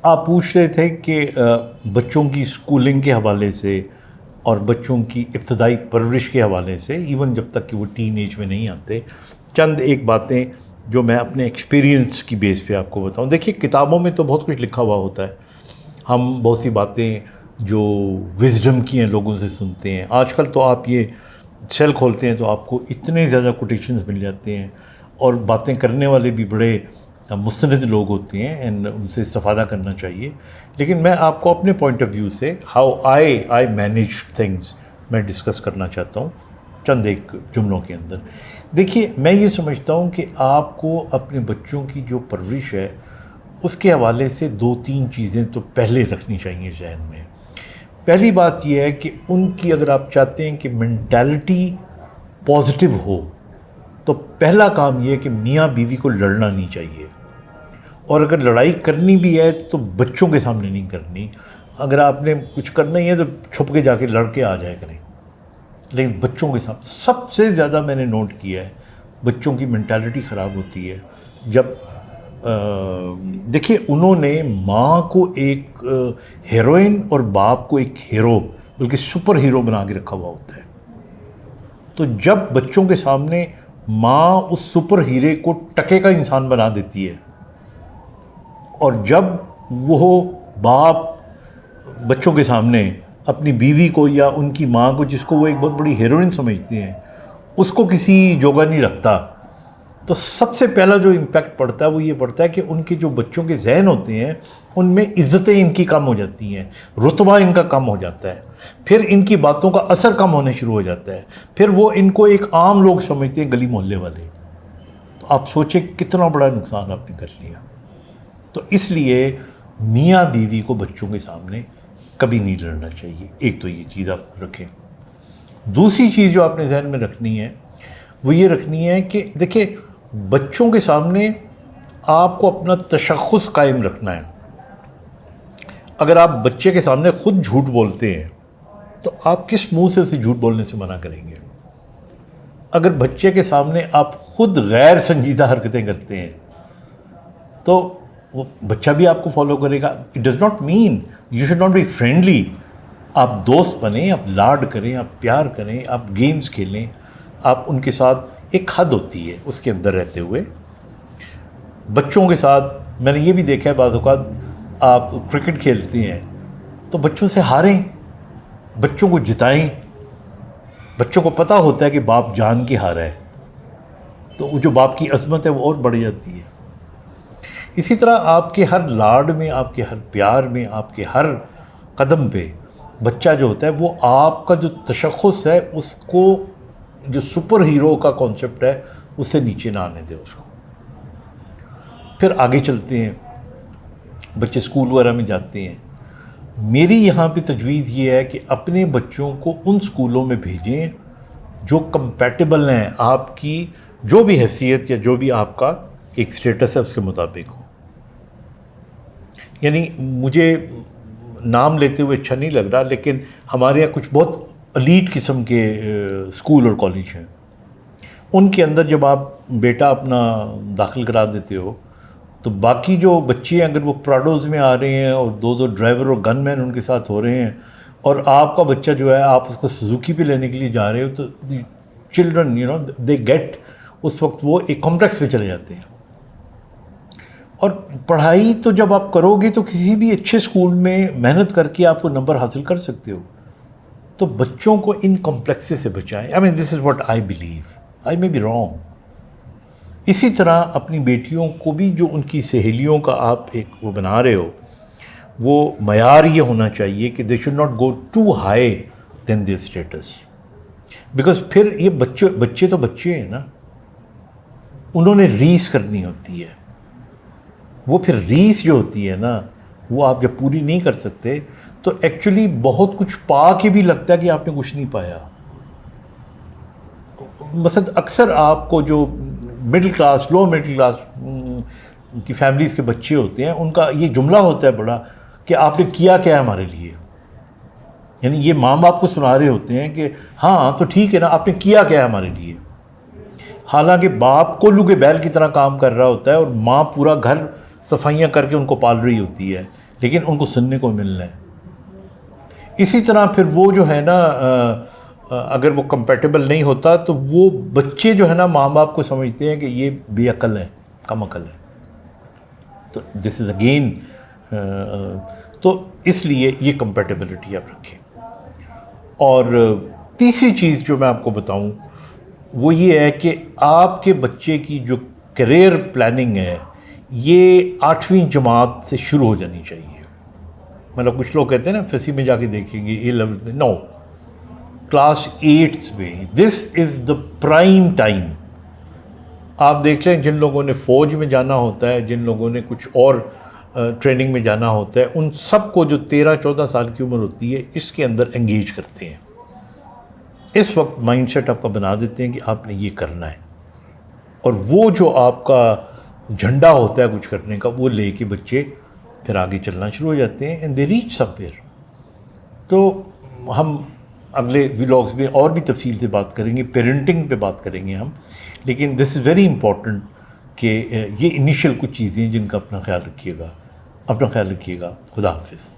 آپ پوچھ رہے تھے کہ بچوں کی اسکولنگ کے حوالے سے اور بچوں کی ابتدائی پرورش کے حوالے سے، ایون جب تک کہ وہ ٹین ایج میں نہیں آتے، چند ایک باتیں جو میں اپنے ایکسپیرینس کی بیس پہ آپ کو بتاؤں. دیکھیے کتابوں میں تو بہت کچھ لکھا ہوا ہوتا ہے، ہم بہت سی باتیں جو وزڈم کی ہیں لوگوں سے سنتے ہیں. آج کل تو آپ یہ سیل کھولتے ہیں تو آپ کو اتنے زیادہ کوٹیشنز مل جاتے ہیں، اور باتیں کرنے والے بھی بڑے مستند لوگ ہوتے ہیں، اینڈ ان سے استفادہ کرنا چاہیے. لیکن میں آپ کو اپنے پوائنٹ آف ویو سے ہاؤ آئی مینیج تھنگس میں ڈسکس کرنا چاہتا ہوں چند ایک جملوں کے اندر. دیکھیے میں یہ سمجھتا ہوں کہ آپ کو اپنے بچوں کی جو پرورش ہے اس کے حوالے سے 2-3 چیزیں تو پہلے رکھنی چاہیے ذہن میں. پہلی بات یہ ہے کہ ان کی اگر آپ چاہتے ہیں کہ مینٹالٹی پازیٹیو ہو تو پہلا کام یہ ہے کہ میاں بیوی کو لڑنا نہیں چاہیے، اور اگر لڑائی کرنی بھی ہے تو بچوں کے سامنے نہیں کرنی. اگر آپ نے کچھ کرنا ہی ہے تو چھپ کے جا کے لڑ کے آ جائے کریں، لیکن بچوں کے سامنے سب سے زیادہ میں نے نوٹ کیا ہے بچوں کی مینٹالٹی خراب ہوتی ہے جب دیکھیے انہوں نے ماں کو ایک ہیروئن اور باپ کو ایک ہیرو بلکہ سپر ہیرو بنا کے رکھا ہوا ہوتا ہے. تو جب بچوں کے سامنے ماں اس سپر ہیرے کو ٹکے کا انسان بنا دیتی ہے، اور جب وہ باپ بچوں کے سامنے اپنی بیوی کو یا ان کی ماں کو، جس کو وہ ایک بہت بڑی ہیروئن سمجھتے ہیں، اس کو کسی جوگا نہیں رکھتا، تو سب سے پہلا جو امپیکٹ پڑتا ہے وہ یہ پڑتا ہے کہ ان کے جو بچوں کے ذہن ہوتے ہیں ان میں عزتیں ان کی کم ہو جاتی ہیں، رتبہ ان کا کم ہو جاتا ہے، پھر ان کی باتوں کا اثر کم ہونے شروع ہو جاتا ہے، پھر وہ ان کو ایک عام لوگ سمجھتے ہیں، گلی محلے والے. تو آپ سوچیں کتنا بڑا نقصان آپ نے کر لیا. تو اس لیے میاں بیوی کو بچوں کے سامنے کبھی نہیں لڑنا چاہیے. ایک تو یہ چیز آپ رکھیں. دوسری چیز جو آپ نے ذہن میں رکھنی ہے وہ یہ رکھنی ہے کہ دیکھیں بچوں کے سامنے آپ کو اپنا تشخص قائم رکھنا ہے. اگر آپ بچے کے سامنے خود جھوٹ بولتے ہیں تو آپ کس منہ سے اسے جھوٹ بولنے سے منع کریں گے؟ اگر بچے کے سامنے آپ خود غیر سنجیدہ حرکتیں کرتے ہیں تو وہ بچہ بھی آپ کو فالو کرے گا. It does not mean you should not be friendly. آپ دوست بنیں، آپ لاڈ کریں، آپ پیار کریں، آپ گیمز کھیلیں، آپ ان کے ساتھ ایک حد ہوتی ہے اس کے اندر رہتے ہوئے. بچوں کے ساتھ میں نے یہ بھی دیکھا ہے بعض اوقات آپ کرکٹ کھیلتے ہیں تو بچوں سے ہاریں، بچوں کو جتائیں. بچوں کو پتہ ہوتا ہے کہ باپ جان کے ہارا ہے، تو وہ جو باپ کی عظمت ہے وہ اور بڑھ جاتی ہے. اسی طرح آپ کے ہر لاڈ میں، آپ کے ہر پیار میں، آپ کے ہر قدم پہ بچہ جو ہوتا ہے وہ آپ کا جو تشخص ہے اس کو، جو سپر ہیرو کا کانسیپٹ ہے اس سے نیچے نہ آنے دے اس کو. پھر آگے چلتے ہیں، بچے اسکول وغیرہ میں جاتے ہیں. میری یہاں پہ تجویز یہ ہے کہ اپنے بچوں کو ان اسکولوں میں بھیجیں جو کمپیٹیبل ہیں آپ کی جو بھی حیثیت یا جو بھی آپ کا ایک اسٹیٹس ہے اس کے مطابق ہو. یعنی مجھے نام لیتے ہوئے اچھا نہیں لگ رہا، لیکن ہمارے یہاں کچھ بہت الیٹ قسم کے اسکول اور کالج ہیں. ان کے اندر جب آپ بیٹا اپنا داخل کرا دیتے ہو تو باقی جو بچے ہیں اگر وہ پراڈوز میں آ رہے ہیں اور 2 ڈرائیور اور گن مین ان کے ساتھ ہو رہے ہیں، اور آپ کا بچہ جو ہے آپ اس کو سوزوکی پہ لینے کے لیے جا رہے ہو، تو چلڈرن دے گیٹ، اس وقت وہ ایک کمپلیکس پہ چلے جاتے ہیں. اور پڑھائی تو جب آپ کرو گے تو کسی بھی اچھے اسکول میں محنت کر کے آپ وہ نمبر حاصل کر سکتے ہو. تو بچوں کو ان کمپلیکسز سے بچائیں. I mean this is what I believe, I may be wrong. اسی طرح اپنی بیٹیوں کو بھی جو ان کی سہیلیوں کا آپ ایک وہ بنا رہے ہو، وہ معیار یہ ہونا چاہیے کہ they should not go to high then their status. Because پھر یہ بچے تو بچے ہیں نا، انہوں نے ریس کرنی ہوتی ہے. وہ پھر ریس جو ہوتی ہے نا وہ آپ جب پوری نہیں کر سکتے تو ایکچولی بہت کچھ پا کے بھی لگتا ہے کہ آپ نے کچھ نہیں پایا. مثلا اکثر آپ کو جو مڈل کلاس، لو مڈل کلاس کی فیملیز کے بچے ہوتے ہیں ان کا یہ جملہ ہوتا ہے بڑا کہ آپ نے کیا کیا ہے ہمارے لیے. یعنی یہ ماں باپ کو سنا رہے ہوتے ہیں کہ ہاں تو ٹھیک ہے نا، آپ نے کیا کیا ہے ہمارے لیے. حالانکہ باپ کو لوگے بیل کی طرح کام کر رہا ہوتا ہے اور ماں پورا گھر صفائیاں کر کے ان کو پال رہی ہوتی ہے، لیکن ان کو سننے کو ملنا ہے. اسی طرح پھر وہ جو ہے نا اگر وہ کمپیٹیبل نہیں ہوتا تو وہ بچے جو ہے نا ماں باپ کو سمجھتے ہیں کہ یہ بے عقل ہے، کم عقل ہے. تو دس از اگین تو اس لیے یہ کمپیٹیبلٹی آپ رکھیں. اور تیسری چیز جو میں آپ کو بتاؤں وہ یہ ہے کہ آپ کے بچے کی جو کیریئر پلاننگ ہے یہ 8ویں جماعت سے شروع ہو جانی چاہیے. مطلب کچھ لوگ کہتے ہیں نا فیسی میں جا کے دیکھیں گے اے لیول میں، نو، کلاس 8 میں دس از دا پرائم ٹائم. آپ دیکھ لیں جن لوگوں نے فوج میں جانا ہوتا ہے، جن لوگوں نے کچھ اور ٹریننگ میں جانا ہوتا ہے، ان سب کو جو 13-14 سال کی عمر ہوتی ہے اس کے اندر انگیج کرتے ہیں. اس وقت مائنڈ سیٹ آپ کا بنا دیتے ہیں کہ آپ نے یہ کرنا ہے، اور وہ جو آپ کا جھنڈا ہوتا ہے کچھ کرنے کا وہ لے کے بچے پھر آگے چلنا شروع ہو جاتے ہیں and they reach some where. تو ہم اگلے ولاگز میں اور بھی تفصیل سے بات کریں گے، پیرنٹنگ پہ بات کریں گے ہم، لیکن دس از ویری امپورٹنٹ کہ یہ انیشیل کچھ چیزیں جن کا اپنا خیال رکھیے گا. خدا حافظ.